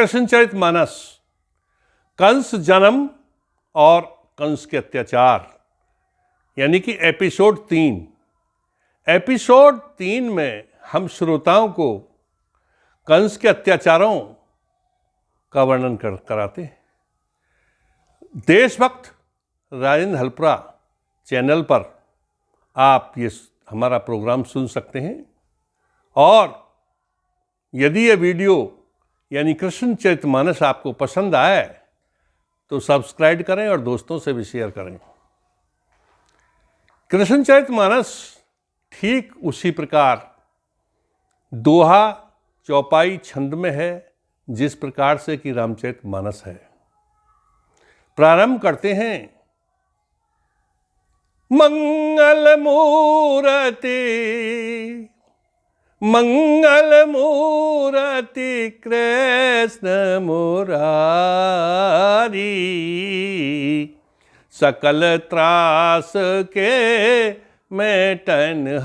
कृष्णचरितमानस, कंस जन्म और कंस के अत्याचार, यानी कि एपिसोड 3। एपिसोड 3 में हम श्रोताओं को कंस के अत्याचारों का वर्णन कराते हैं। देशभक्त राजेंद्र हल्परा चैनल पर आप ये हमारा प्रोग्राम सुन सकते हैं, और यदि ये वीडियो यानी कृष्णचरितमानस आपको पसंद आए तो सब्सक्राइब करें और दोस्तों से भी शेयर करें। कृष्णचरितमानस ठीक उसी प्रकार दोहा चौपाई छंद में है जिस प्रकार से कि रामचरितमानस है। प्रारंभ करते हैं। मंगल मूर्ति कृष्ण मुरारी, सकल त्रास के मेटनहारी।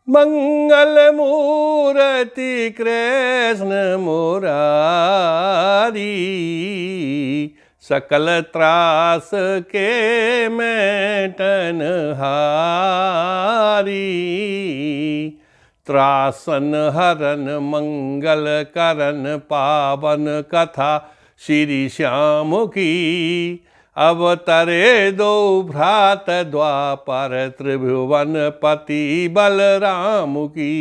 मंगल मूर्ति कृष्ण मुरारी, सकल त्रास के मेटनहारी। त्रासन हरन मंगल करन पावन कथा श्री श्याम की। अवतरे दो भ्रात द्वापर त्रिभुवन पति बलराम की।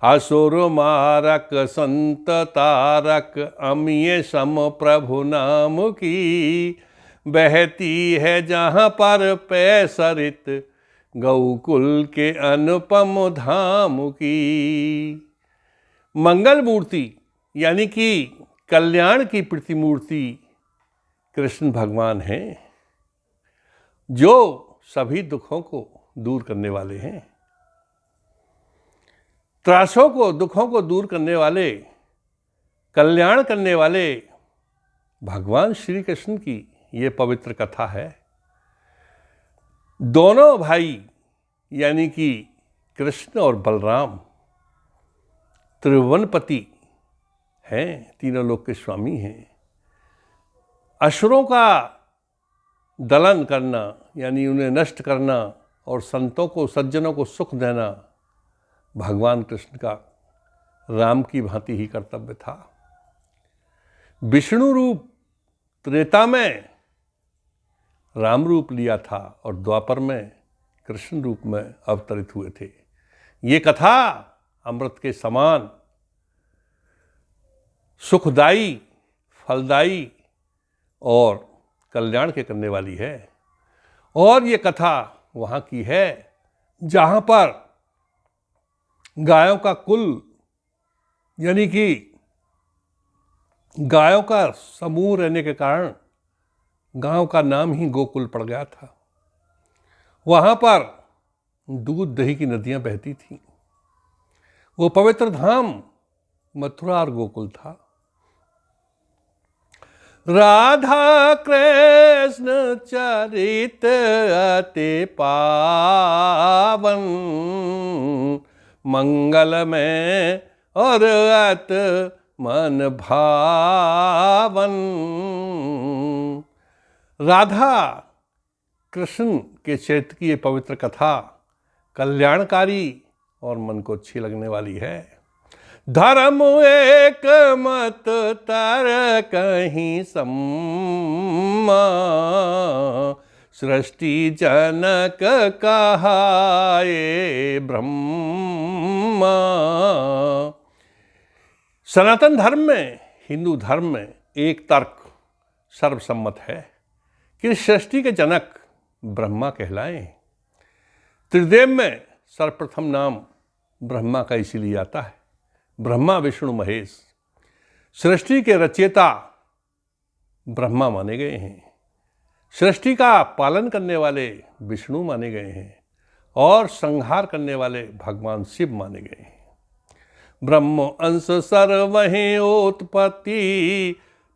असुर मारक संत तारक अमिय सम प्रभु नाम की। बहती है जहाँ पर पैसरित गौकुल के अनुपम धाम की। मंगल मूर्ति यानी कि कल्याण की प्रतिमूर्ति कृष्ण भगवान हैं, जो सभी दुखों को दूर करने वाले हैं। त्रासों को, दुखों को दूर करने वाले, कल्याण करने वाले भगवान श्री कृष्ण की ये पवित्र कथा है। दोनों भाई यानी कि कृष्ण और बलराम त्रिभुवनपति हैं, तीनों लोक के स्वामी हैं। असुरों का दलन करना यानी उन्हें नष्ट करना और संतों को, सज्जनों को सुख देना भगवान कृष्ण का राम की भांति ही कर्तव्य था। विष्णु रूप त्रेता में राम रूप लिया था और द्वापर में कृष्ण रूप में अवतरित हुए थे। ये कथा अमृत के समान सुखदायी, फलदायी और कल्याण के करने वाली है। और ये कथा वहाँ की है जहाँ पर गायों का कुल यानी कि गायों का समूह रहने के कारण गांव का नाम ही गोकुल पड़ गया था। वहाँ पर दूध दही की नदियाँ बहती थीं। वो पवित्र धाम मथुरा और गोकुल था। राधा कृष्ण चरित अति पावन, मंगल में और अत मन भावन। राधा कृष्ण के चरित्र की ये पवित्र कथा कल्याणकारी और मन को अच्छी लगने वाली है। धर्म एक मत तर कहीं सम्मा, सृष्टि जनक कहाए ब्रह्मा। सनातन धर्म में, हिंदू धर्म में एक तर्क सर्वसम्मत है कि सृष्टि के जनक ब्रह्मा कहलाएं। त्रिदेव में सर्वप्रथम नाम ब्रह्मा का इसीलिए आता है। ब्रह्मा विष्णु महेश सृष्टि के रचयिता ब्रह्मा माने गए हैं। सृष्टि का पालन करने वाले विष्णु माने गए हैं और संहार करने वाले भगवान शिव माने गए हैं। ब्रह्म अंश सर्वहि उत्पत्ति,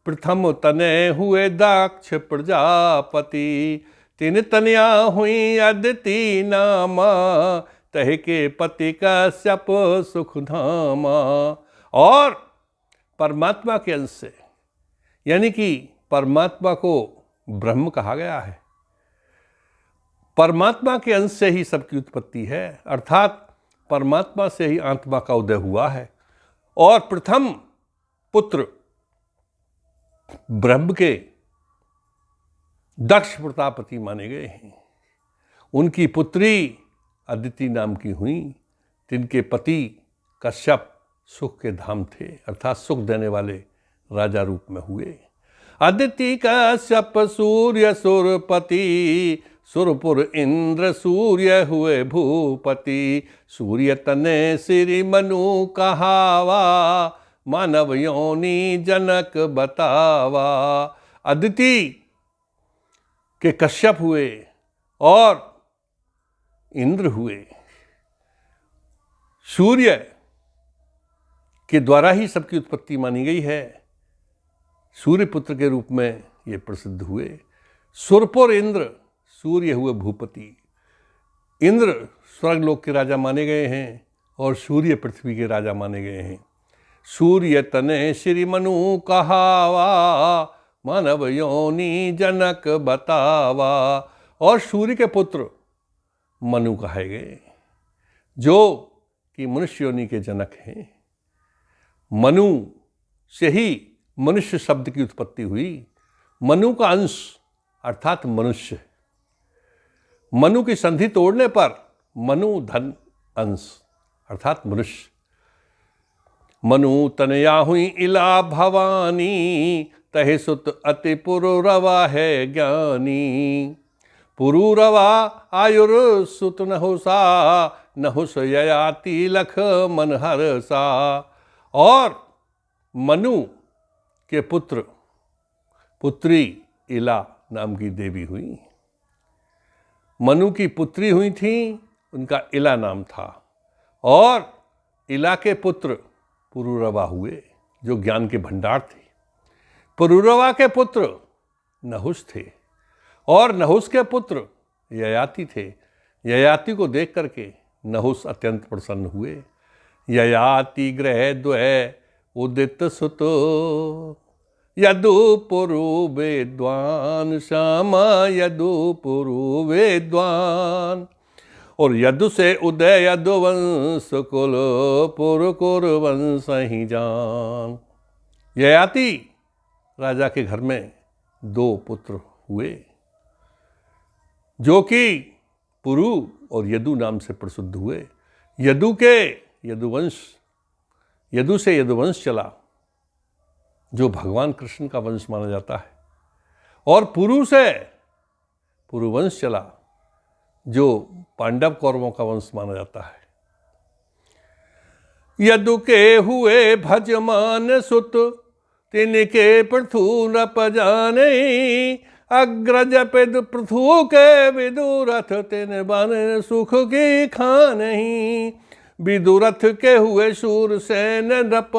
प्रथम तने हुए दक्ष प्रजापति। तीन तनिया हुई अदिति नामा, तह के पति कश्यप सुख धामा। और परमात्मा के अंश से, यानी कि परमात्मा को ब्रह्म कहा गया है, परमात्मा के अंश से ही सबकी उत्पत्ति है, अर्थात परमात्मा से ही आत्मा का उदय हुआ है। और प्रथम पुत्र ब्रह्म के दक्ष प्रजापति माने गए हैं। उनकी पुत्री अदिति नाम की हुई, जिनके पति कश्यप सुख के धाम थे, अर्थात सुख देने वाले राजा रूप में हुए। अदिति कश्यप सूर्य सुरपति, सुरपुर इंद्र सूर्य हुए भूपति। सूर्य तने श्री मनु कहावा, मानव योनि जनक बतावा। अदिति के कश्यप हुए और इंद्र हुए। सूर्य के द्वारा ही सबकी उत्पत्ति मानी गई है, सूर्य पुत्र के रूप में ये प्रसिद्ध हुए। सुरपुर इंद्र, सूर्य हुए भूपति। इंद्र स्वर्गलोक के राजा माने गए हैं और सूर्य पृथ्वी के राजा माने गए हैं। सूर्य तने श्री मनु कहावा, मानव योनि जनक बतावा। और सूर्य के पुत्र मनु कहे गए, जो कि मनुष्य योनि के जनक हैं। मनु से ही मनुष्य शब्द की उत्पत्ति हुई। मनु का अंश अर्थात मनुष्य। मनु की संधि तोड़ने पर मनु धन अंश अर्थात मनुष्य। मनु तनया हुई इला भवानी, तहे सुत अति पुरुरवा है ज्ञानी। पुरुरवा आयुर सुत नहुसा, नहुस ययाति लख मन हरसा। और मनु के पुत्री इला नाम की देवी हुई। मनु की पुत्री हुई थी, उनका इला नाम था। और इला के पुत्र पुरुरवा हुए, जो ज्ञान के भंडार थे। पुरुरवा के पुत्र नहुस थे और नहुस के पुत्र ययाति थे। ययाति को देख करके नहुस अत्यंत प्रसन्न हुए। ययाति ग्रह द्वय उदित सुतो, यदुपुरु वेद्वान श्यामा यदुपुरु वेद्वान। और यदु से उदय यदुवंश कुल, पुरकुर वंश ही जान। ययाति राजा के घर में 2 पुत्र हुए, जो कि पुरु और यदु नाम से प्रसिद्ध हुए। यदु के यदुवंश, यदु से यदुवंश चला, जो भगवान कृष्ण का वंश माना जाता है। और पुरु से पुरुवंश चला, जो पांडव कौरवों का वंश माना जाता है। यदु के हुए भजमान सुत, तिनके पृथु नप जाने। अग्रज पिद पृथु के विदुरथ, तिन बन सुख की खानहि। विदुरथ के हुए शूरसेन, नृप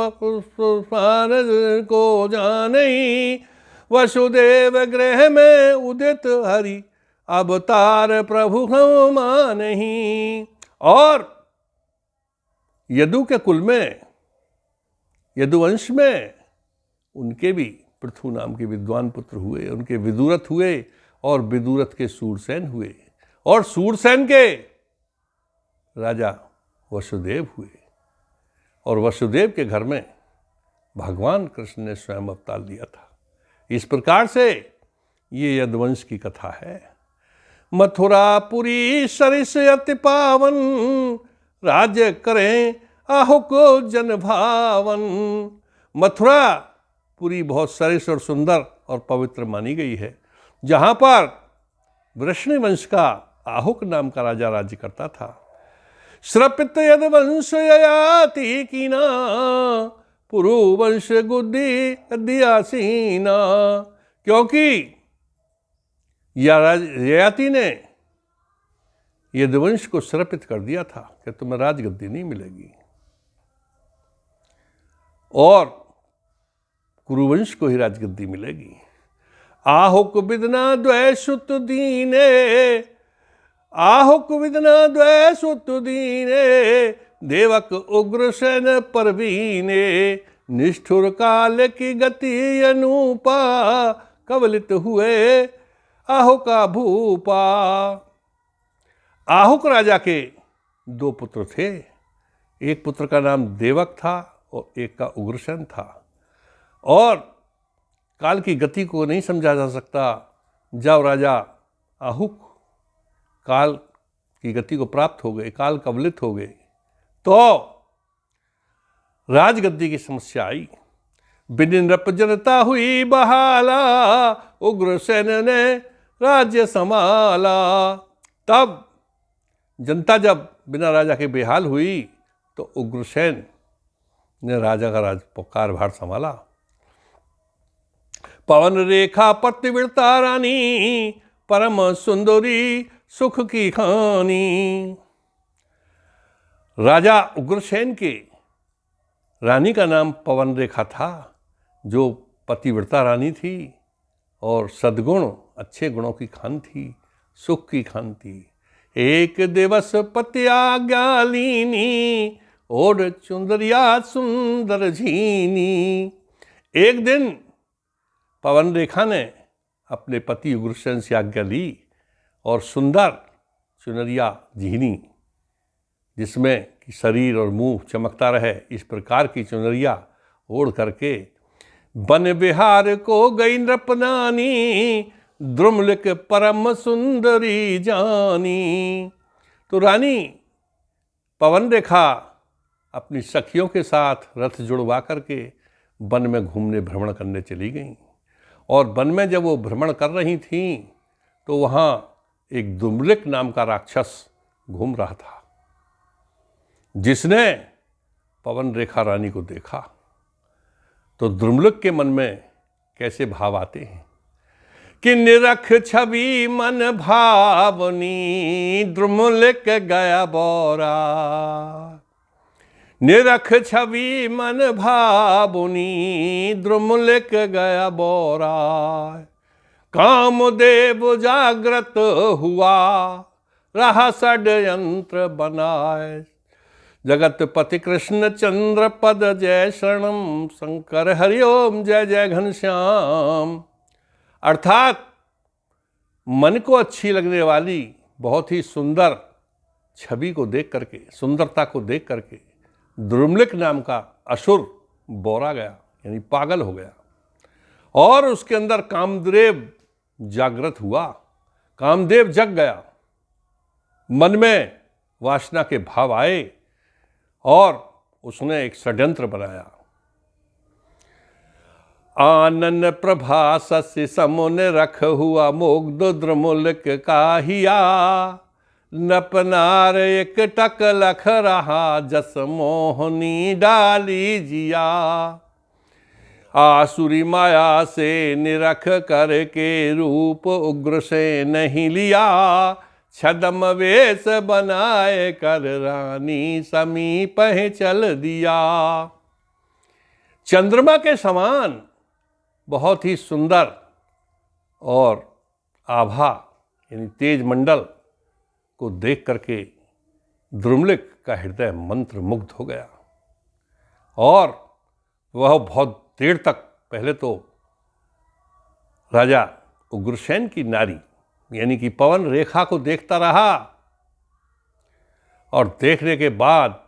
को जाने। वसुदेव गृह में उदित हरि, अवतार प्रभु हम मानहि। और यदु के कुल में, यदुवंश में उनके भी पृथु नाम के विद्वान पुत्र हुए। उनके विदुरथ हुए और विदुरथ के शूरसेन हुए, और शूरसेन के राजा वसुदेव हुए। और वसुदेव के घर में भगवान कृष्ण ने स्वयं अवतार लिया था। इस प्रकार से ये यदुवंश की कथा है। मथुरापुरी सरिस अति पावन, राज्य करें आहुक जन भावन। मथुरापुरी बहुत सरिस और सुंदर और पवित्र मानी गई है, जहाँ पर वृष्णि वंश का आहुक नाम का राजा राज्य करता था। श्रपित यदुवंश ययाति कीना, पुरुवंश गुद्धि दियासीना। क्योंकि ययाति ने यदुवंश को श्रपित कर दिया था कि तुम्हें राजगद्दी नहीं मिलेगी, और कुरुवंश को ही राजगद्दी मिलेगी। आहुक विदना द्वैसुत दीने, आहुक विदना द्वै सुत दीने, देवक उग्रसेन परवीने, निष्ठुर काल की गति अनूपा, कवलित हुए आहुका भूपा। आहुक राजा के दो पुत्र थे, एक पुत्र का नाम देवक था और एक का उग्रसेन था। और काल की गति को नहीं समझा जा सकता। जब राजा आहुक काल की गति को प्राप्त हो गए, काल कवलित हो गए, तो राजगद्दी की समस्या आई। बिनिनृप जनता हुई बहाला, उग्रसेन ने राज्य संभाला। तब जनता जब बिना राजा के बेहाल हुई तो उग्रसेन ने राजा का कारभार संभाला। पवन रेखा पतिव्रता रानी, परम सुंदरी सुख की खानी। राजा उग्रसेन के रानी का नाम पवन रेखा था, जो पतिव्रता रानी थी और सद्गुण अच्छे गुणों की खान थी, सुख की खान थी। एक दिवस पति आज्ञा लीनी, ओढ़ चुंदरिया सुंदर झीनी। एक दिन पवन रेखा ने अपने पति उग्रसेन से आज्ञा ली और सुंदर चुनरिया झीनी, जिसमें कि शरीर और मुंह चमकता रहे, इस प्रकार की चुनरिया ओढ़ करके वन विहार को गई नृपनानी, द्रुमलिक परम सुंदरी जानी। तो रानी पवन रेखा अपनी सखियों के साथ रथ जुड़वा करके वन में घूमने भ्रमण करने चली गईं। और वन में जब वो भ्रमण कर रही थीं तो वहाँ एक द्रुमलिक नाम का राक्षस घूम रहा था, जिसने पवन रेखा रानी को देखा। तो द्रुमलिक के मन में कैसे भाव आते हैं कि निरख छवि मन भावनी, द्रुमलिक गया बोरा। निरख छवि मन भावनी, द्रुमलिक गया बोरा। कामदेव जागृत हुआ, रहा षड्यंत्र बनाए। जगतपति कृष्ण चंद्र पद जय शरणम, शंकर हरिओम जय जय घनश्याम। अर्थात मन को अच्छी लगने वाली बहुत ही सुंदर छवि को देख करके, सुंदरता को देख करके द्रुमलिक नाम का असुर बोरा गया, यानी पागल हो गया। और उसके अंदर कामदेव जागृत हुआ, कामदेव जग गया। मन में वासना के भाव आए और उसने एक षड्यंत्र बनाया। आनन प्रभा सस्य समुन रख हुआ, मुग्ध द्रुमलिक काहिया। नपनार एक टक लख रहा, जस मोहनी डाली जिया। आसुरी माया से निरख करके, रूप उग्र से नहीं लिया। छदम वेश बनाए कर, रानी समीप चल दिया। चंद्रमा के समान बहुत ही सुंदर और आभा यानी तेज मंडल को देख करके द्रुमलिक का हृदय मंत्र मुग्ध हो गया। और वह बहुत देर तक पहले तो राजा उग्रसेन की नारी यानी कि पवन रेखा को देखता रहा, और देखने के बाद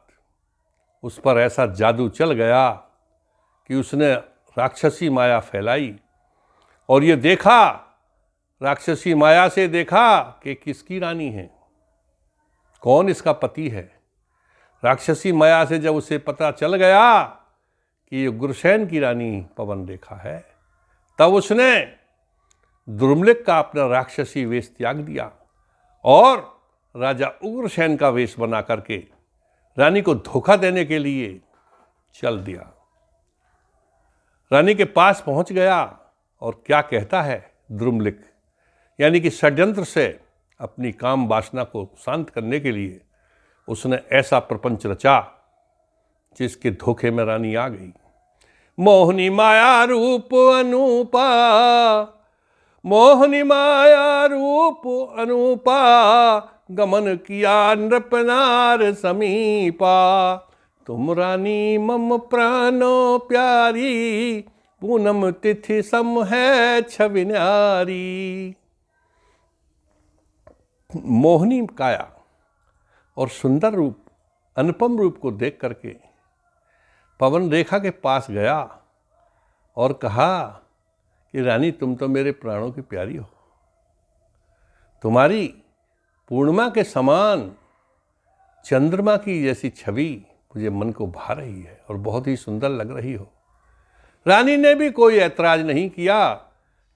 उस पर ऐसा जादू चल गया कि उसने राक्षसी माया फैलाई। और ये देखा, राक्षसी माया से देखा कि किसकी रानी है, कौन इसका पति है। राक्षसी माया से जब उसे पता चल गया कि उग्रसेन की रानी पवन रेखा है, तब उसने द्रुमलिक का अपना राक्षसी वेश त्याग दिया और राजा उग्रसेन का वेश बना करके रानी को धोखा देने के लिए चल दिया। रानी के पास पहुंच गया और क्या कहता है द्रुमलिक, यानी कि षड्यंत्र से अपनी काम वासना को शांत करने के लिए उसने ऐसा प्रपंच रचा जिसके धोखे में रानी आ गई। मोहनी माया रूप अनूपा, मोहनी माया रूप अनूपा, गमन किया नृपनार समीपा। तुम रानी मम प्राणो प्यारी, पूनम तिथि सम है छवि न्यारी। मोहनी काया और सुंदर रूप, अनुपम रूप को देख करके पवन रेखा के पास गया और कहा कि रानी तुम तो मेरे प्राणों की प्यारी हो। तुम्हारी पूर्णिमा के समान चंद्रमा की जैसी छवि मुझे मन को भा रही है और बहुत ही सुंदर लग रही हो। रानी ने भी कोई ऐतराज नहीं किया,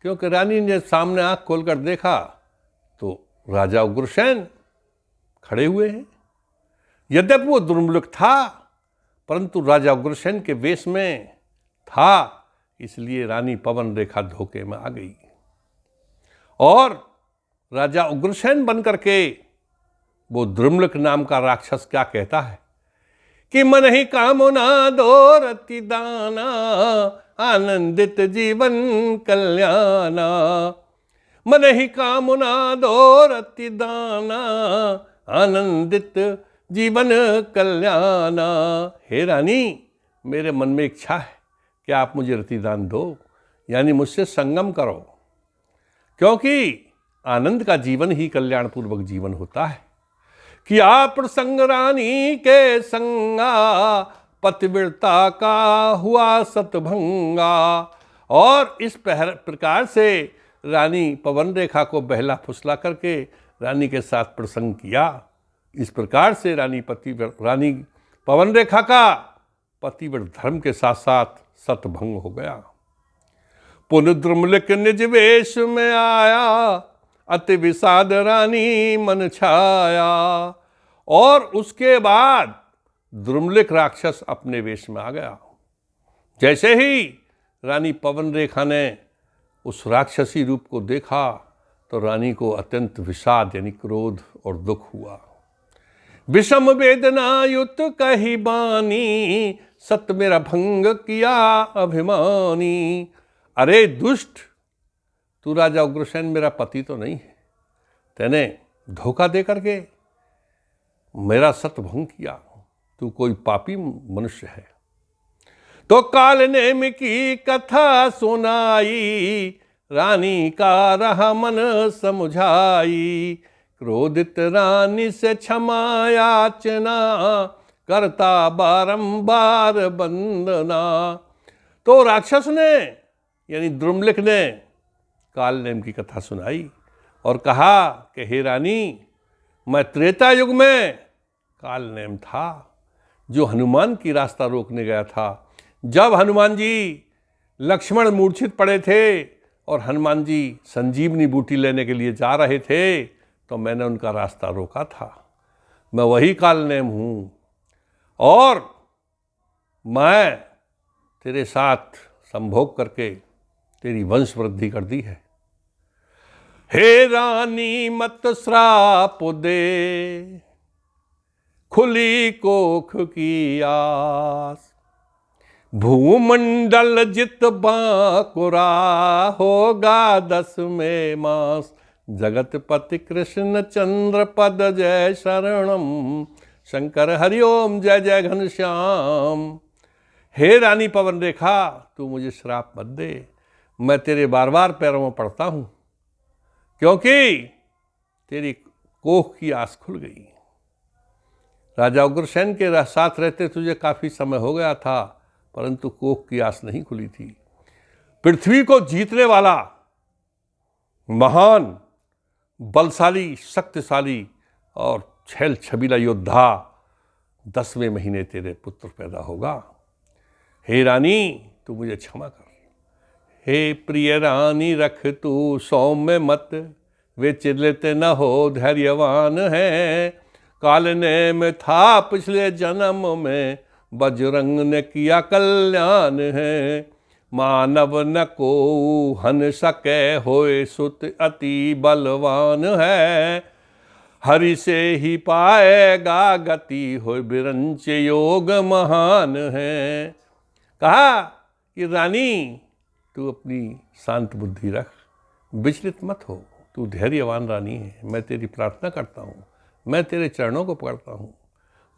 क्योंकि रानी ने सामने आंख खोलकर देखा तो राजा उग्रसेन खड़े हुए हैं। यद्यपि वो दुर्मुख था, परंतु राजा उग्रसेन के वेश में था, इसलिए रानी पवन रेखा धोखे में आ गई और राजा उग्रसेन बन करके वो द्रुमलिक नाम का राक्षस क्या कहता है कि मन ही कामना दो रति दाना, आनंदित जीवन कल्याणा। मन ही कामना दो रति दाना, आनंदित जीवन कल्याणा। हे रानी, मेरे मन में इच्छा है कि आप मुझे रतिदान दो, यानी मुझसे संगम करो, क्योंकि आनंद का जीवन ही कल्याणपूर्वक जीवन होता है। कि आप प्रसंग रानी के संगा, पतिव्रता का हुआ सतभंगा। और इस प्रकार से रानी पवन रेखा को बहला फुसला करके रानी के साथ प्रसंग किया। इस प्रकार से रानी पवन रेखा का पतिव्रत धर्म के साथ साथ सतभंग हो गया। पुन द्रुमलिक निज वेश में आया, अति विषाद रानी मन छाया। और उसके बाद द्रुमलिक राक्षस अपने वेश में आ गया। जैसे ही रानी पवन रेखा ने उस राक्षसी रूप को देखा तो रानी को अत्यंत विषाद यानी क्रोध और दुख हुआ। विषम वेदना युत कही बानी, सत मेरा भंग किया अभिमानी। अरे दुष्ट, तू राजा उग्रसेन मेरा पति तो नहीं है, तेने धोखा दे करके मेरा सत भंग किया, तू कोई पापी मनुष्य है। तो काल नेम की कथा सुनाई, रानी का रहा मन समझाई। क्रोधित रानी से क्षमा याचना, करता बारंबार वंदना। तो राक्षस ने यानी द्रुमलिक ने काल नेम की कथा सुनाई और कहा कि हे रानी, मैं त्रेता युग में काल नेम था जो हनुमान की रास्ता रोकने गया था। जब हनुमान जी लक्ष्मण मूर्छित पड़े थे और हनुमान जी संजीवनी बूटी लेने के लिए जा रहे थे, तो मैंने उनका रास्ता रोका था। मैं वही काल नेम हूँ और मैं तेरे साथ संभोग करके तेरी वंश वृद्धि कर दी है। हे रानी मत श्राप दे, खुली कोख की आस। भूमंडल जित बांकुरा, होगा 10वें मास। जगतपति कृष्ण चंद्र पद जय शरणम, शंकर हरिओम जय जय घनश्याम। हे रानी पवन रेखा, तू मुझे श्राप मत दे, मैं तेरे बार बार पैरों में पड़ता हूँ, क्योंकि तेरी कोख की आस खुल गई। राजा उग्रसेन के साथ रहते तुझे काफ़ी समय हो गया था, परंतु कोख की आस नहीं खुली थी। पृथ्वी को जीतने वाला महान, बलशाली, शक्तिशाली और छैल छबीला योद्धा 10वें महीने तेरे पुत्र पैदा होगा। हे रानी, तू मुझे क्षमा कर। हे प्रिय रानी, रख तू सौम्य मत, वे चिल्लित न हो धैर्यवान है। काल नेम था पिछले जन्म में, बजरंग ने किया कल्याण है। मानव न को हन सके, होए सुत अति बलवान है। हरि से ही पाएगा गति, होए बिरंच योग महान है। कहा कि रानी, तू अपनी शांत बुद्धि रख, विचलित मत हो, तू धैर्यवान रानी है। मैं तेरी प्रार्थना करता हूँ मैं तेरे चरणों को पकड़ता हूँ।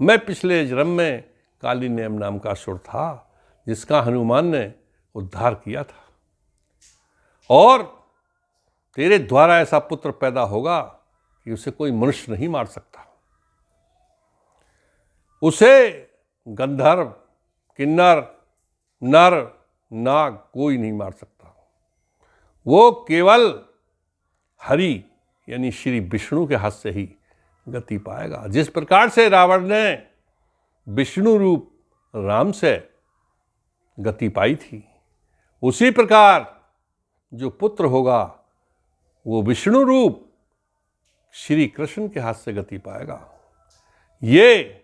मैं पिछले जन्म में काली नेम नाम का असुर था जिसका हनुमान ने उद्धार किया था, और तेरे द्वारा ऐसा पुत्र पैदा होगा कि उसे कोई मनुष्य नहीं मार सकता। उसे गंधर्व, किन्नर, नर, नाग कोई नहीं मार सकता। वो केवल हरि यानी श्री विष्णु के हाथ से ही गति पाएगा। जिस प्रकार से रावण ने विष्णु रूप राम से गति पाई थी, उसी प्रकार जो पुत्र होगा वो विष्णु रूप श्री कृष्ण के हाथ से गति पाएगा। ये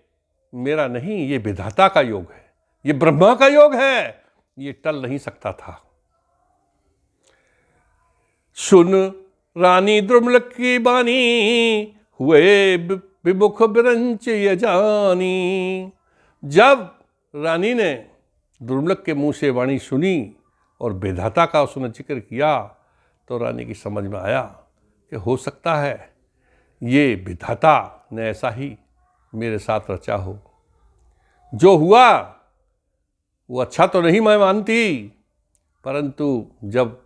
मेरा नहीं, ये विधाता का योग है, ये ब्रह्मा का योग है, ये टल नहीं सकता था। सुन रानी द्रुमल की बानी, हुए विमुख बिरंच ये जानी। जब रानी ने दुर्मलक के मुंह से वाणी सुनी और विधाता का उसने जिक्र किया, तो रानी की समझ में आया कि हो सकता है ये विधाता ने ऐसा ही मेरे साथ रचा हो। जो हुआ वो अच्छा तो नहीं मैं मानती, परंतु जब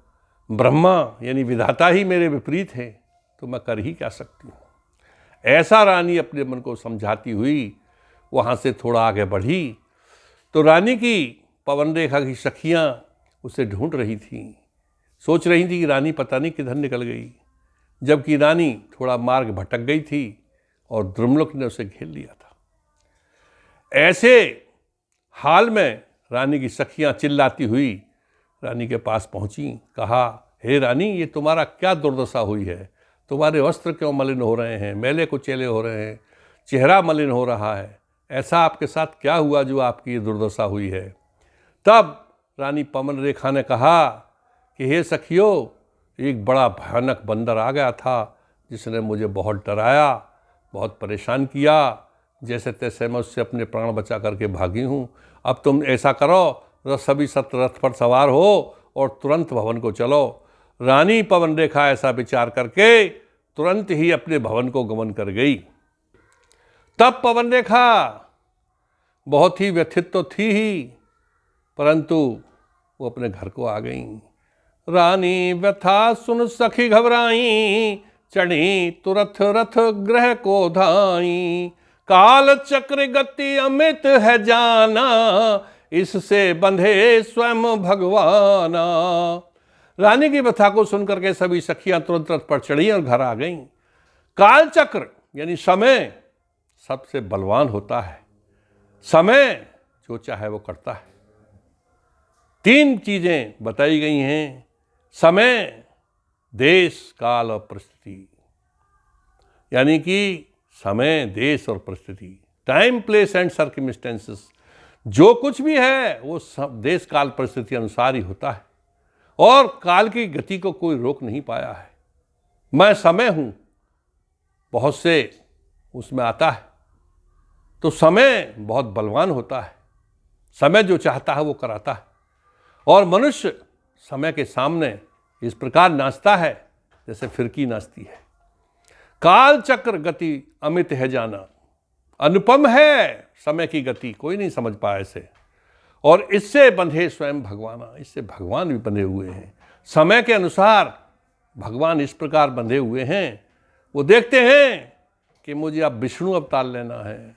ब्रह्मा यानी विधाता ही मेरे विपरीत है तो मैं कर ही क्या सकती हूँ। ऐसा रानी अपने मन को समझाती हुई वहाँ से थोड़ा आगे बढ़ी तो रानी की पवन रेखा की सखियाँ उसे ढूंढ रही थीं। सोच रही थी कि रानी पता नहीं किधर निकल गई, जबकि रानी थोड़ा मार्ग भटक गई थी और द्रुमलोक ने उसे घेर लिया था। ऐसे हाल में रानी की सखियाँ चिल्लाती हुई रानी के पास पहुँची। कहा, हे रानी, ये तुम्हारा क्या दुर्दशा हुई है? तुम्हारे वस्त्र क्यों मलिन हो रहे हैं, मैले कुचेले हो रहे हैं, चेहरा मलिन हो रहा है, ऐसा आपके साथ क्या हुआ जो आपकी ये दुर्दशा हुई है? तब रानी पवन रेखा ने कहा कि हे सखियों, एक बड़ा भयानक बंदर आ गया था जिसने मुझे बहुत डराया, बहुत परेशान किया। जैसे तैसे मैं उससे अपने प्राण बचा करके भागी हूँ। अब तुम ऐसा करो, सभी सत रथ पर सवार हो और तुरंत भवन को चलो। रानी पवन रेखा ऐसा विचार करके तुरंत ही अपने भवन को गमन कर गई। तब पवन रेखा बहुत ही व्यथित तो थी ही, परंतु वो अपने घर को आ गई। रानी व्यथा सुन सखी घबराई, चढ़ी तुरथ रथ ग्रह को धाई। काल चक्र गति अमित है जाना, इससे बंधे स्वयं भगवाना। रानी की व्यथा को सुनकर के सभी सखियां तुरंत रथ पर चढ़ी और घर आ गईं। काल चक्र यानी समय सबसे बलवान होता है। समय जो चाहे वो करता है। 3 चीजें बताई गई हैं: समय, देश, काल और परिस्थिति। यानी कि समय, देश और परिस्थिति, टाइम, प्लेस एंड सर्कमस्टेंसेस, जो कुछ भी है वो सब देश, काल, परिस्थिति अनुसार ही होता है और काल की गति को कोई रोक नहीं पाया है। मैं समय हूँ, बहुत से उसमें आता है, तो समय बहुत बलवान होता है। समय जो चाहता है वो कराता है और मनुष्य समय के सामने इस प्रकार नाचता है जैसे फिरकी नाचती है। काल चक्र गति अमित है जाना, अनुपम है समय की गति, कोई नहीं समझ पाया इसे। और इससे बंधे स्वयं भगवाना, इससे भगवान भी बंधे हुए हैं। समय के अनुसार भगवान इस प्रकार बंधे हुए हैं, वो देखते हैं कि मुझे अब विष्णु अवतार लेना है,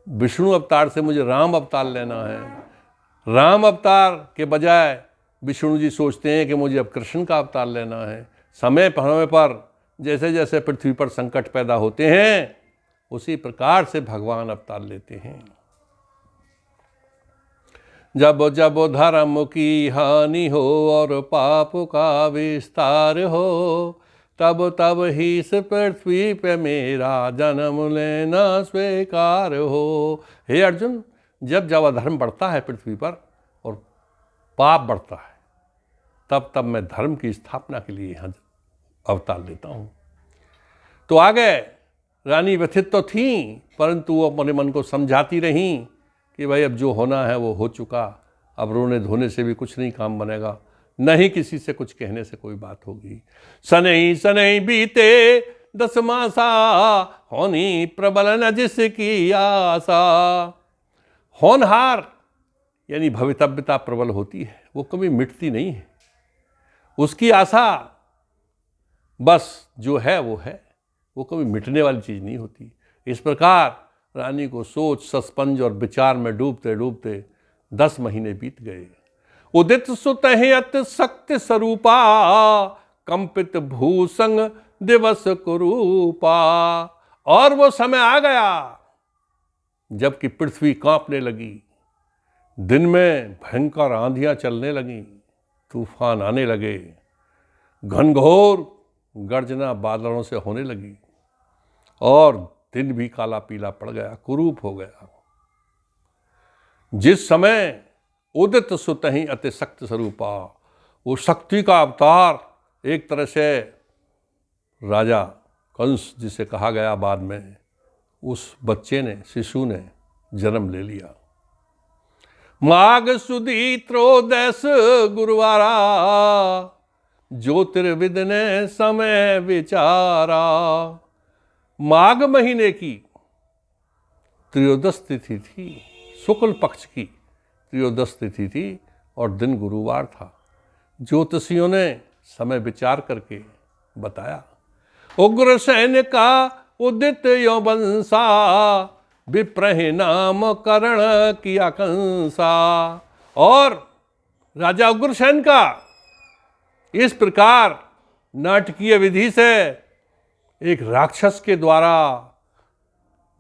विष्णु अवतार से मुझे राम अवतार लेना है। राम अवतार के बजाय विष्णु जी सोचते हैं कि मुझे अब कृष्ण का अवतार लेना है। समय पर जैसे जैसे पृथ्वी पर संकट पैदा होते हैं उसी प्रकार से भगवान अवतार लेते हैं। जब जब धर्म की हानि हो और पाप का विस्तार हो, तब तब ही इस पृथ्वी पे मेरा जन्म लेना स्वीकार हो। हे अर्जुन, जब जब अधर्म बढ़ता है पृथ्वी पर और पाप बढ़ता है, तब तब मैं धर्म की स्थापना के लिए यहाँ अवतार लेता हूँ। तो आगे रानी व्यथित तो थी, परंतु वो अपने मन को समझाती रहीं कि भाई अब जो होना है वो हो चुका, अब रोने धोने से भी कुछ नहीं काम बनेगा, नहीं किसी से कुछ कहने से कोई बात होगी। सनई सनई बीते 10 मासा, होनी प्रबल न जिसकी आशा। होनहार यानी भवितव्यता प्रबल होती है, वो कभी मिटती नहीं है। उसकी आशा बस जो है वो है, वो कभी मिटने वाली चीज़ नहीं होती। इस प्रकार रानी को सोच, सस्पेंज और विचार में डूबते डूबते 10 महीने बीत गए। उदित सुत अत शक्ति स्वरूपा, कंपित भूसंग दिवस कुरूपा। और वो समय आ गया जबकि पृथ्वी कांपने लगी, दिन में भयंकर आंधियां चलने लगी, तूफान आने लगे, घनघोर गर्जना बादलों से होने लगी और दिन भी काला पीला पड़ गया, कुरूप हो गया। जिस समय उदित सुतहि अति शक्ति स्वरूपा, वो शक्ति का अवतार, एक तरह से राजा कंस जिसे कहा गया बाद में, उस बच्चे ने, शिशु ने जन्म ले लिया। माघ सुदी त्रयोदश गुरुवारा, ज्योतिर्विद ने समय विचारा। माघ महीने की त्रयोदश तिथि थी, शुक्ल पक्ष की त्रयोदश तिथि थी और दिन गुरुवार था। ज्योतिषियों ने समय विचार करके बताया। उग्रसेन का उदित यौवंसा, विप्रह नाम करण किया कंसा। और राजा उग्रसेन का इस प्रकार नाटकीय विधि से एक राक्षस के द्वारा,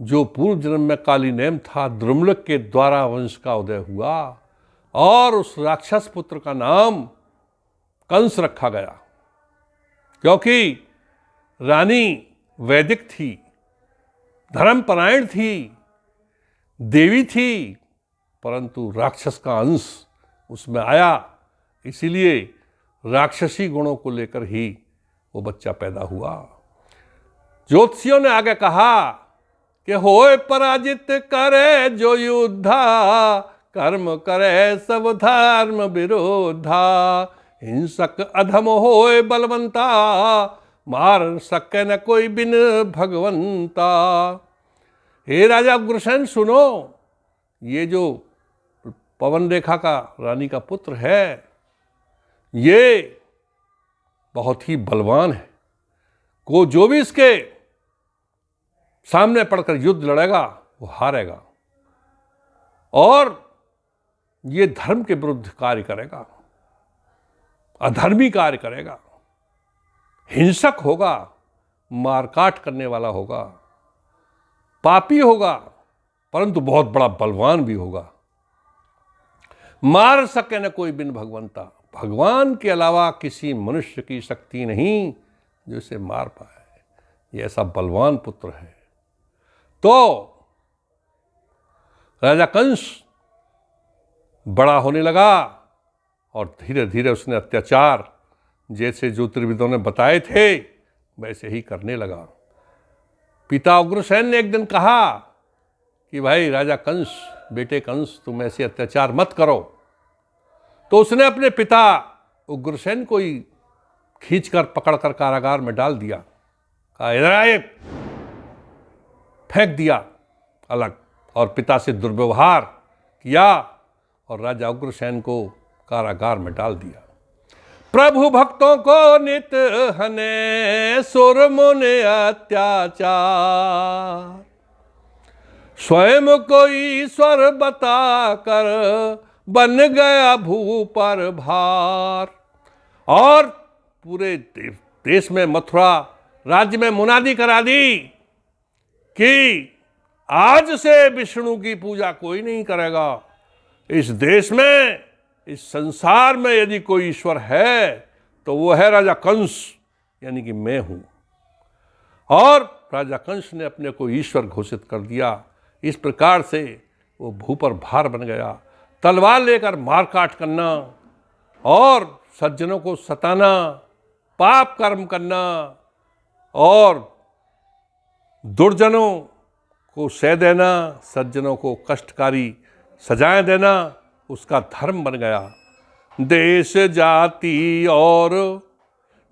जो पूर्व जन्म में काली नेम था, द्रुम्लक के द्वारा वंश का उदय हुआ और उस राक्षस पुत्र का नाम कंस रखा गया, क्योंकि रानी वैदिक थी, धर्मपरायण थी, देवी थी, परंतु राक्षस का अंश उसमें आया, इसीलिए राक्षसी गुणों को लेकर ही वो बच्चा पैदा हुआ। ज्योतिषियों ने आगे कहा कि होए पराजित करे जो युद्धा, कर्म करे सब धर्म विरोधा। हिंसक अधम होए बलवंता, मार सके न कोई बिन भगवंता। हे राजा उग्रसेन सुनो, ये जो पवन रेखा का रानी का पुत्र है, ये बहुत ही बलवान है। को जो भी इसके सामने पड़कर युद्ध लड़ेगा वो हारेगा और ये धर्म के विरुद्ध कार्य करेगा, अधर्मी कार्य करेगा, हिंसक होगा, मारकाट करने वाला होगा, पापी होगा, परंतु बहुत बड़ा बलवान भी होगा। मार सके न कोई बिन भगवंता, भगवान के अलावा किसी मनुष्य की शक्ति नहीं जो इसे मार पाए। ये ऐसा बलवान पुत्र है। तो राजा कंस बड़ा होने लगा और धीरे धीरे उसने अत्याचार जैसे ज्योतिर्विदों ने बताए थे वैसे ही करने लगा। पिता उग्रसेन ने एक दिन कहा कि भाई राजा कंस, बेटे कंस, तुम ऐसे अत्याचार मत करो। तो उसने अपने पिता उग्रसेन को ही खींचकर पकड़कर कारागार में डाल दिया। कहा इधर आए, फेंक दिया अलग और पिता से दुर्व्यवहार किया और राजा उग्रसेन को कारागार में डाल दिया। प्रभु भक्तों को नित हने सुर मुनि अत्याचार, स्वयं को ईश्वर बता कर बन गया भू पर भार। और पूरे देश में, मथुरा राज्य में मुनादी करा दी कि आज से विष्णु की पूजा कोई नहीं करेगा। इस देश में, इस संसार में यदि कोई ईश्वर है तो वो है राजा कंस, यानी कि मैं हूं। और राजा कंस ने अपने को ईश्वर घोषित कर दिया। इस प्रकार से वो भू पर भार बन गया। तलवार लेकर मार काट करना और सज्जनों को सताना, पाप कर्म करना और दुर्जनों को सह देना, सज्जनों को कष्टकारी सजाएं देना उसका धर्म बन गया। देश जाति और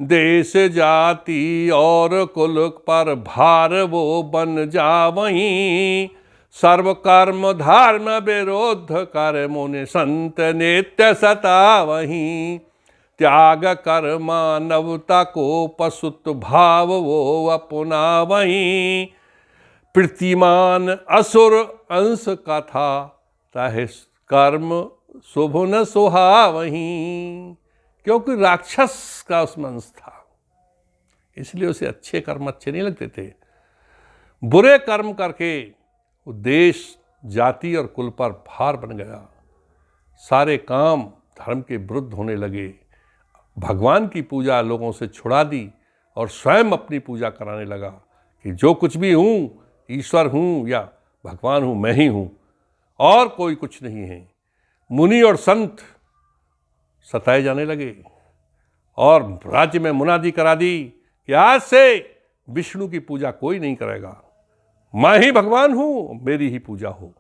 देश जाति और कुल पर भार वो बन जावहीं। सर्व कर्म धर्म विरोध कर मुनि संत नित्य सतावहीं। त्याग कर मानवता को पशुत भाव वो अपनावहीं। प्रतिमान असुर अंश का था ताहे कर्म शुभ न सुहावहीं। क्योंकि राक्षस का उसमें अंश था, इसलिए उसे अच्छे कर्म अच्छे नहीं लगते थे। बुरे कर्म करके वो देश जाति और कुल पर भार बन गया। सारे काम धर्म के विरुद्ध होने लगे। भगवान की पूजा लोगों से छुड़ा दी और स्वयं अपनी पूजा कराने लगा कि जो कुछ भी हूँ ईश्वर हूँ या भगवान हूँ, मैं ही हूँ और कोई कुछ नहीं है। मुनि और संत सताए जाने लगे और राज्य में मुनादी करा दी कि आज से विष्णु की पूजा कोई नहीं करेगा, मैं ही भगवान हूँ, मेरी ही पूजा हो।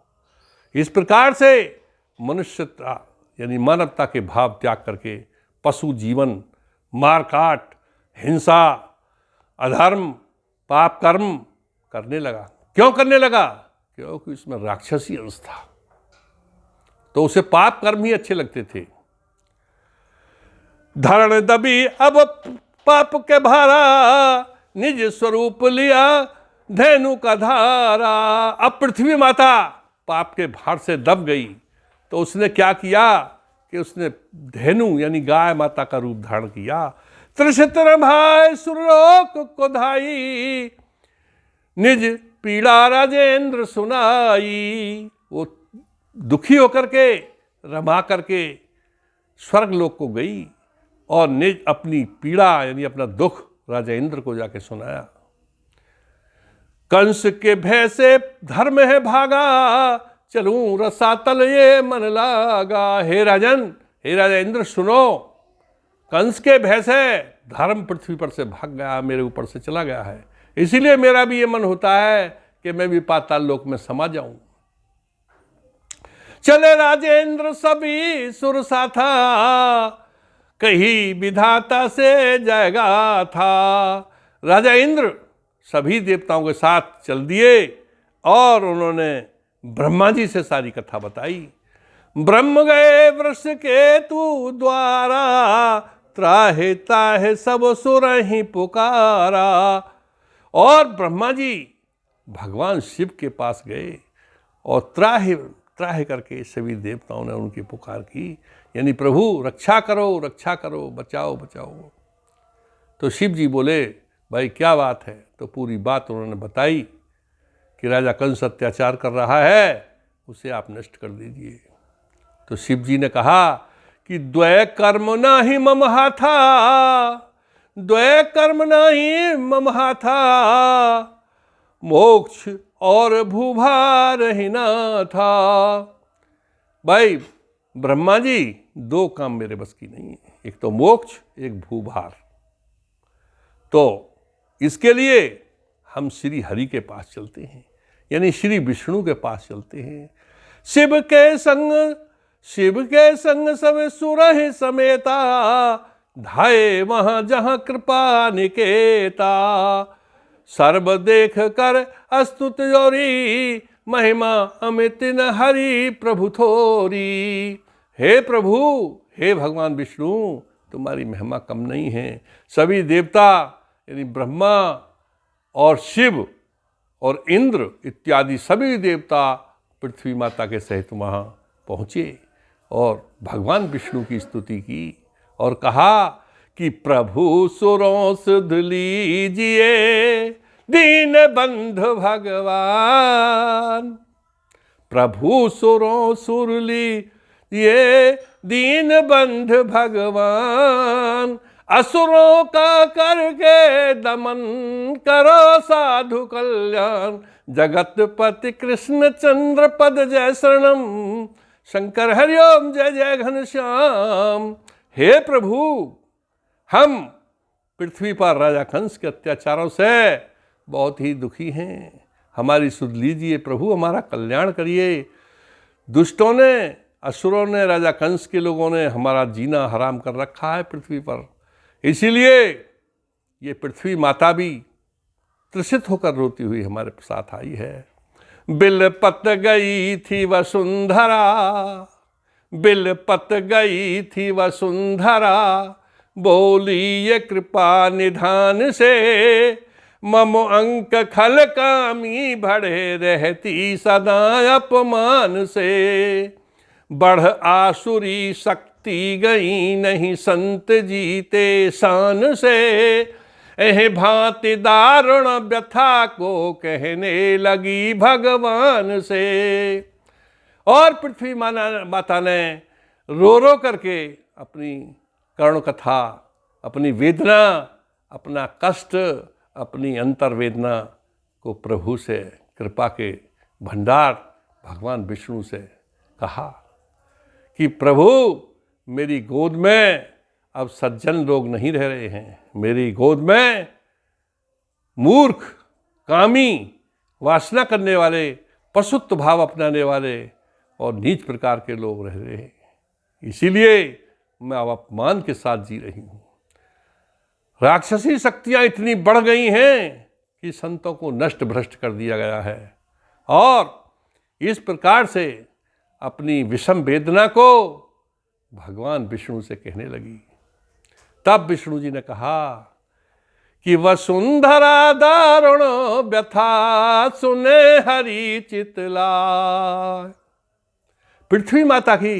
इस प्रकार से मनुष्यता यानी मानवता के भाव त्याग करके पशु जीवन, मारकाट, हिंसा, अधर्म, पाप कर्म करने लगा। क्यों करने लगा? क्योंकि इसमें राक्षसी अंश था, तो उसे पाप कर्म ही अच्छे लगते थे। धरण दबी अब पाप के भारा, निज स्वरूप लिया धेनु का धारा। अब पृथ्वी माता पाप के भार से दब गई, तो उसने क्या किया कि उसने धेनु यानी गाय माता का रूप धारण किया। त्रिशत्र भाई सुरलोक को धाई, निज पीड़ा राजेंद्र सुनाई। वो दुखी होकर के रमा करके स्वर्ग लोक को गई और निज अपनी पीड़ा यानी अपना दुख राजा इंद्र को जाके सुनाया। कंस के भय से धर्म है भागा, चलूं रसातल ये मन लागा। हे राजन, हे राजा इंद्र सुनो, कंस के भय से धर्म पृथ्वी पर से भाग गया, मेरे ऊपर से चला गया है। इसीलिए मेरा भी ये मन होता है कि मैं भी पाताल लोक में समा जाऊं। चले राजेंद्र सभी सुर साथा, कहीं विधाता से जाएगा था। राजा इंद्र सभी देवताओं के साथ चल दिए और उन्होंने ब्रह्मा जी से सारी कथा बताई। ब्रह्म गए वृष केतु द्वारा, त्राहे ताहे सब सुर ही पुकारा। और ब्रह्मा जी भगवान शिव के पास गए और त्राहे त्राहे करके सभी देवताओं ने उनकी पुकार की, यानी प्रभु रक्षा करो, बचाओ बचाओ। तो शिव जी बोले भाई क्या बात है? तो पूरी बात उन्होंने बताई कि राजा कंस अत्याचार कर रहा है, उसे आप नष्ट कर दीजिए। तो शिव जी ने कहा कि द्वय कर्म नाही मम हाथा, द्वय कर्म नाही मम हाथा, मोक्ष और भूभार ही ना था। भाई ब्रह्मा जी, दो काम मेरे बस की नहीं है, एक तो मोक्ष, एक भूभार। तो इसके लिए हम श्री हरि के पास चलते हैं, यानी श्री विष्णु के पास चलते हैं। शिव के संग सब सुर ही समेता, धाये वहां जहां कृपा निकेता। सर्व देख कर अस्तुत जोरी, महिमा अमित न हरि प्रभु थोरी। हे प्रभु, हे भगवान विष्णु, तुम्हारी महिमा कम नहीं है। सभी देवता यानी ब्रह्मा और शिव और इंद्र इत्यादि सभी देवता पृथ्वी माता के सहित वहाँ पहुँचे और भगवान विष्णु की स्तुति की और कहा कि प्रभु सुरों सुध लीजिए, दीन बंधु भगवान। प्रभु सुरों सुर लीजिए, दीन बंधु भगवान। असुरों का करके दमन करो साधु कल्याण। जगतपति कृष्ण चंद्र पद जय शरणम, शंकर हरिओम जय जय घनश्याम। हे प्रभु, हम पृथ्वी पर राजा कंस के अत्याचारों से बहुत ही दुखी हैं, हमारी सुध लीजिए प्रभु, हमारा कल्याण करिए। दुष्टों ने, असुरों ने, राजा कंस के लोगों ने हमारा जीना हराम कर रखा है पृथ्वी पर, इसीलिए ये पृथ्वी माता भी त्रसित होकर रोती हुई हमारे साथ आई है। बिलपत गई थी वसुंधरा, बिलपत गई थी वसुंधरा, बोली ये कृपा निधान से, मम अंक खल कामी बढ़े रहती सदा अपमान से। बढ़ आसुरी शक्ति गई नहीं संत जीते शान से, एह भांति दारुण व्यथा को कहने लगी भगवान से। और पृथ्वी माता ने रो रो करके अपनी करुण कथा, अपनी वेदना, अपना कष्ट, अपनी अंतर वेदना को प्रभु से, कृपा के भंडार भगवान विष्णु से कहा कि प्रभु मेरी गोद में अब सज्जन लोग नहीं रह रहे हैं, मेरी गोद में मूर्ख, कामी, वासना करने वाले, पशुत्व भाव अपनाने वाले और नीच प्रकार के लोग रह रहे हैं। इसीलिए मैं अब अपमान के साथ जी रही हूँ। राक्षसी शक्तियाँ इतनी बढ़ गई हैं कि संतों को नष्ट भ्रष्ट कर दिया गया है। और इस प्रकार से अपनी विषम वेदना को भगवान विष्णु से कहने लगी। तब विष्णु जी ने कहा कि वसुंधरा दारुण व्यथा सुने हरि चितलाय। पृथ्वी माता की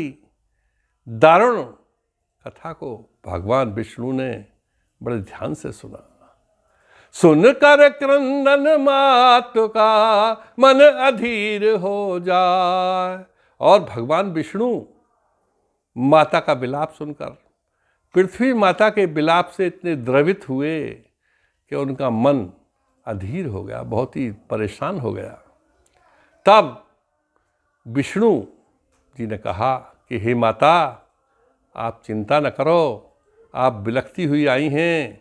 दारुण कथा को भगवान विष्णु ने बड़े ध्यान से सुना। सुनकर क्रंदन मातु का मन अधीर हो जाए। और भगवान विष्णु माता का विलाप सुनकर पृथ्वी माता के विलाप से इतने द्रवित हुए कि उनका मन अधीर हो गया, बहुत ही परेशान हो गया। तब विष्णु जी ने कहा कि हे माता, आप चिंता न करो, आप बिलखती हुई आई हैं,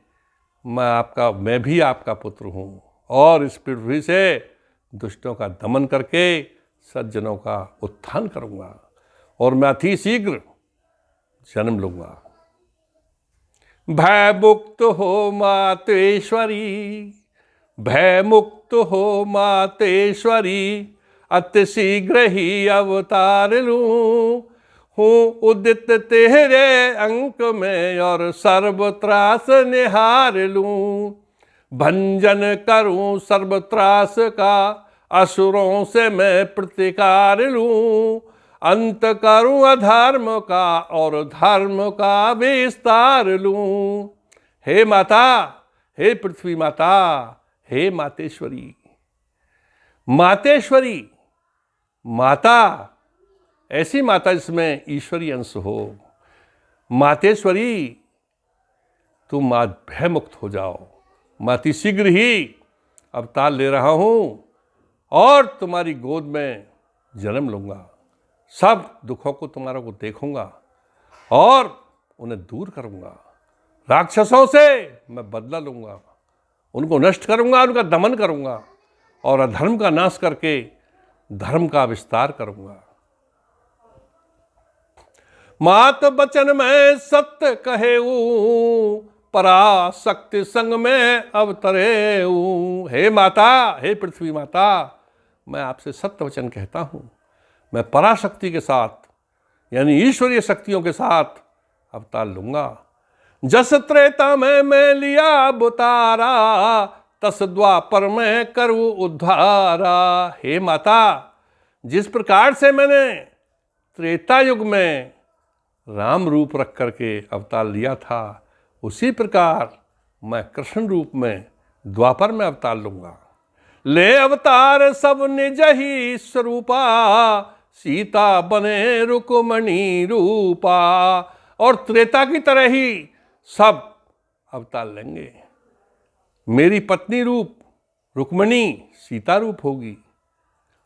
मैं भी आपका पुत्र हूँ और इस पृथ्वी से दुष्टों का दमन करके सज्जनों का उत्थान करूँगा और मैं अति शीघ्र जन्म लूँगा। भय मुक्त हो मातेश्वरी, भय मुक्त हो मातेश्वरी, अति शीघ्र ही अवतार लूँ। हूँ उदित तेरे अंक में और सर्व त्रास निहार लूँ। भंजन करूँ सर्व त्रास का, असुरों से मैं प्रतिकार लूँ। अंत करूँ अधर्म का और धर्म का विस्तार लूँ। हे माता, हे पृथ्वी माता, हे मातेश्वरी। मातेश्वरी माता, ऐसी माता जिसमें ईश्वरी अंश हो। मातेश्वरी, तुम आज भय मुक्त हो जाओ। मैं अति शीघ्र ही अवतार ले रहा हूँ और तुम्हारी गोद में जन्म लूँगा। सब दुखों को तुम्हारा को देखूँगा और उन्हें दूर करूँगा। राक्षसों से मैं बदला लूँगा, उनको नष्ट करूँगा, उनका दमन करूँगा और अधर्म का नाश करके धर्म का विस्तार करूँगा। मात बचन में सत्य कहेऊ, पराशक्ति संग में अवतरेऊ। हे माता, हे पृथ्वी माता, मैं आपसे सत्य वचन कहता हूँ। मैं पराशक्ति के साथ यानी ईश्वरीय शक्तियों के साथ अवतार लूँगा। जस त्रेता में मैं लिया अवतारा, तस द्वापर में करूँ उद्धारा। हे माता, जिस प्रकार से मैंने त्रेता युग में राम रूप रख करके अवतार लिया था, उसी प्रकार मैं कृष्ण रूप में द्वापर में अवतार लूँगा। ले अवतार सब निज ही स्वरूपा, सीता बने रुक्मणी रूपा। और त्रेता की तरह ही सब अवतार लेंगे। मेरी पत्नी रूप रुक्मणी सीता रूप होगी।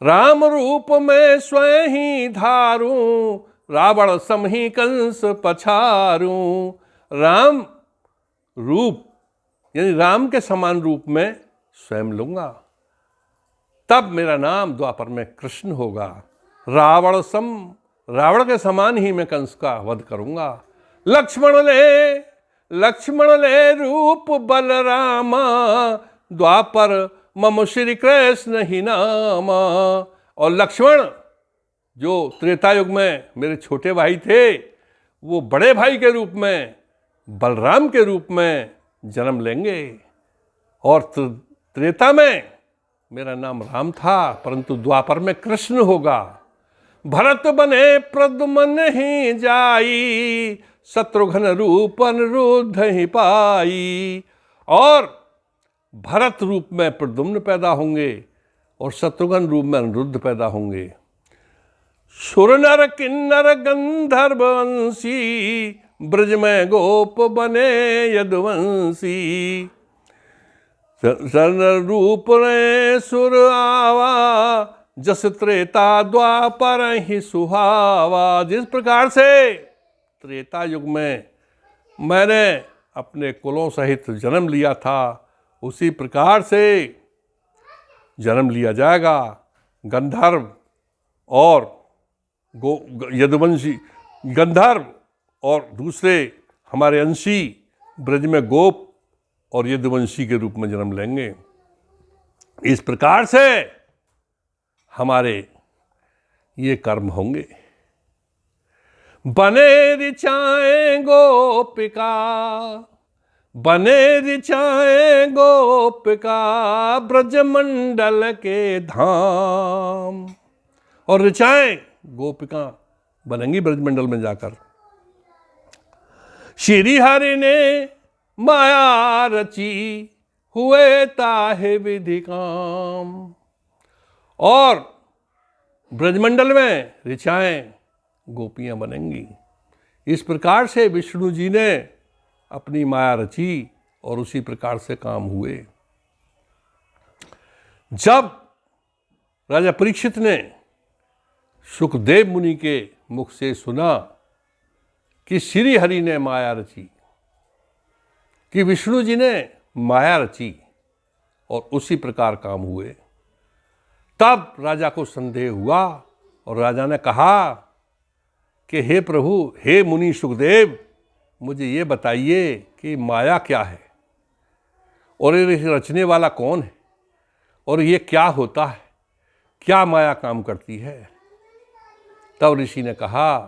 राम रूप में स्वयं ही धारूं, रावण सम ही कंस पछारूं। राम रूप यानी राम के समान रूप में स्वयं लूँगा। तब मेरा नाम द्वापर में कृष्ण होगा। रावण के समान ही मैं कंस का वध करूँगा। लक्ष्मण ले रूप बलरामा, द्वापर मम श्री कृष्ण ही नामा। और लक्ष्मण जो त्रेता युग में मेरे छोटे भाई थे, वो बड़े भाई के रूप में, बलराम के रूप में जन्म लेंगे। और त्रेता में मेरा नाम राम था, परंतु द्वापर में कृष्ण होगा। भरत बने प्रद्युम्न ही जाई, शत्रुघ्न रूप अनिरुद्ध ही पाई। और भरत रूप में प्रद्युम्न पैदा होंगे और शत्रुघ्न रूप में अनिरुद्ध पैदा होंगे। सुर नर किन्नर गंधर्व वंशी, ब्रज में गोप बने यदुवंशी। सरन रूप ने सुर आवा, जस त्रेता द्वापर ही सुहावा। जिस प्रकार से त्रेता युग में मैंने अपने कुलों सहित जन्म लिया था, उसी प्रकार से जन्म लिया जाएगा। गंधर्व और यदुवंशी, गंधर्व और दूसरे हमारे अंशी ब्रज में गोप और यदुवंशी के रूप में जन्म लेंगे। इस प्रकार से हमारे ये कर्म होंगे। बने ऋचाएं गोपिका, बने ऋचाएं गोपिका, ब्रजमंडल के धाम। और ऋचाएं गोपिका बनेंगी ब्रजमंडल में जाकर। श्री हरि ने माया रची, हुए ताहे विधि काम। और ब्रजमंडल में ऋचाएं गोपियां बनेंगी। इस प्रकार से विष्णु जी ने अपनी माया रची और उसी प्रकार से काम हुए। जब राजा परीक्षित ने सुखदेव मुनि के मुख से सुना कि श्री हरि ने माया रची, कि विष्णु जी ने माया रची और उसी प्रकार काम हुए, तब राजा को संदेह हुआ और राजा ने कहा कि हे प्रभु, हे मुनि सुखदेव, मुझे ये बताइए कि माया क्या है और ये रचने वाला कौन है और ये क्या होता है, क्या माया काम करती है। तब ऋषि ने कहा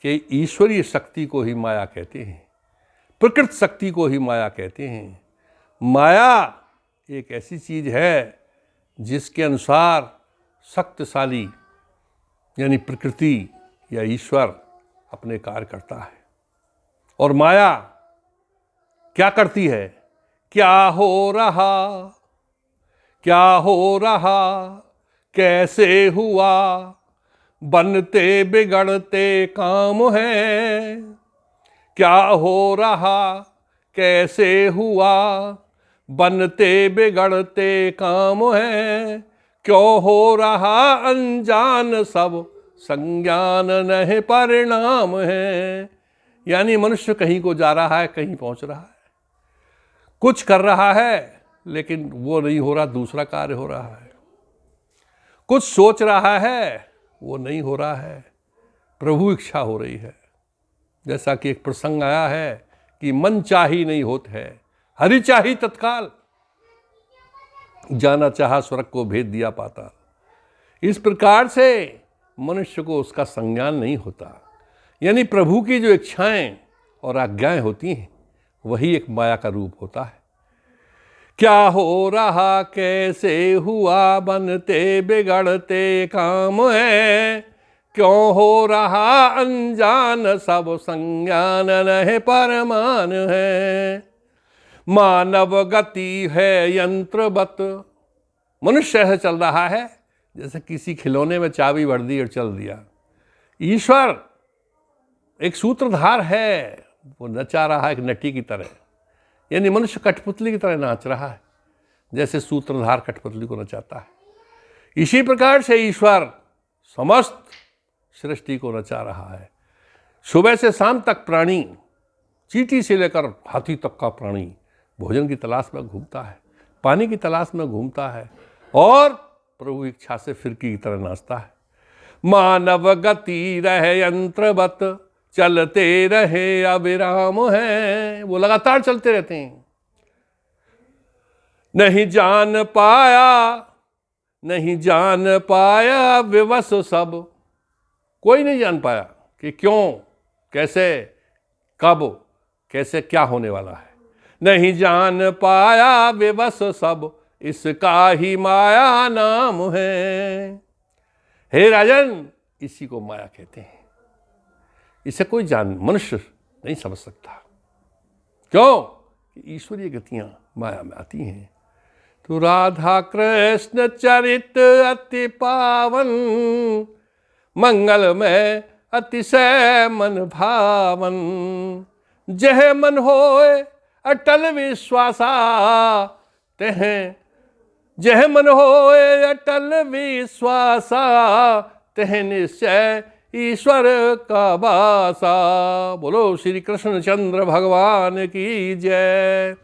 कि ईश्वरीय शक्ति को ही माया कहते हैं, प्रकृत शक्ति को ही माया कहते हैं। माया एक ऐसी चीज है जिसके अनुसार शक्तिशाली यानी प्रकृति या ईश्वर अपने कार्य करता है। और माया क्या करती है? क्या हो रहा, क्या हो रहा, कैसे हुआ, बनते बिगड़ते काम है। क्या हो रहा, कैसे हुआ, बनते बिगड़ते काम है। क्यों हो रहा अनजान सब, संज्ञान नहीं परिणाम है। यानी मनुष्य कहीं को जा रहा है, कहीं पहुंच रहा है, कुछ कर रहा है लेकिन वो नहीं हो रहा, दूसरा कार्य हो रहा है। कुछ सोच रहा है, वो नहीं हो रहा है, प्रभु इच्छा हो रही है। जैसा कि एक प्रसंग आया है कि मन चाही नहीं होत है, हरि चाही तत्काल, जाना चाहा स्वर्ग को भेद दिया पाता। इस प्रकार से मनुष्य को उसका संज्ञान नहीं होता। यानी प्रभु की जो इच्छाएं और आज्ञाएं होती हैं वही एक माया का रूप होता है। क्या हो रहा, कैसे हुआ, बनते बिगड़ते काम है। क्यों हो रहा अनजान सब, संज्ञान नहीं परमान है। मानव गति है यंत्रवत, मनुष्य ऐसे चल रहा है जैसे किसी खिलौने में चाबी भर दी और चल दिया। ईश्वर एक सूत्रधार है, वो नचा रहा है एक नटी की तरह। यानी मनुष्य कठपुतली की तरह नाच रहा है, जैसे सूत्रधार कठपुतली को नचाता है। इसी प्रकार से ईश्वर समस्त सृष्टि को नचा रहा है। सुबह से शाम तक प्राणी, चींटी से लेकर हाथी तक का प्राणी भोजन की तलाश में घूमता है, पानी की तलाश में घूमता है और प्रभु इच्छा से फिरकी की तरह नाचता है। मानव गति रह यंत्रवत, चलते रहे अविराम है। वो लगातार चलते रहते हैं। नहीं जान पाया विवश सब, कोई नहीं जान पाया कि क्यों, कैसे, कब, कैसे, क्या होने वाला है। नहीं जान पाया विवश सब, इसका ही माया नाम है। हे राजन, इसी को माया कहते हैं। इसे कोई मनुष्य नहीं समझ सकता। क्यों? ईश्वरीय गतियां माया में आती हैं। तो राधा कृष्ण चरित अति पावन, मंगलमय अतिशय मन भावन। जह मन होए अटल विश्वासा, जह मन होए अटल विश्वासा, तह निश्चय ईश्वर का वासा। बोलो श्री कृष्ण चंद्र भगवान की जय।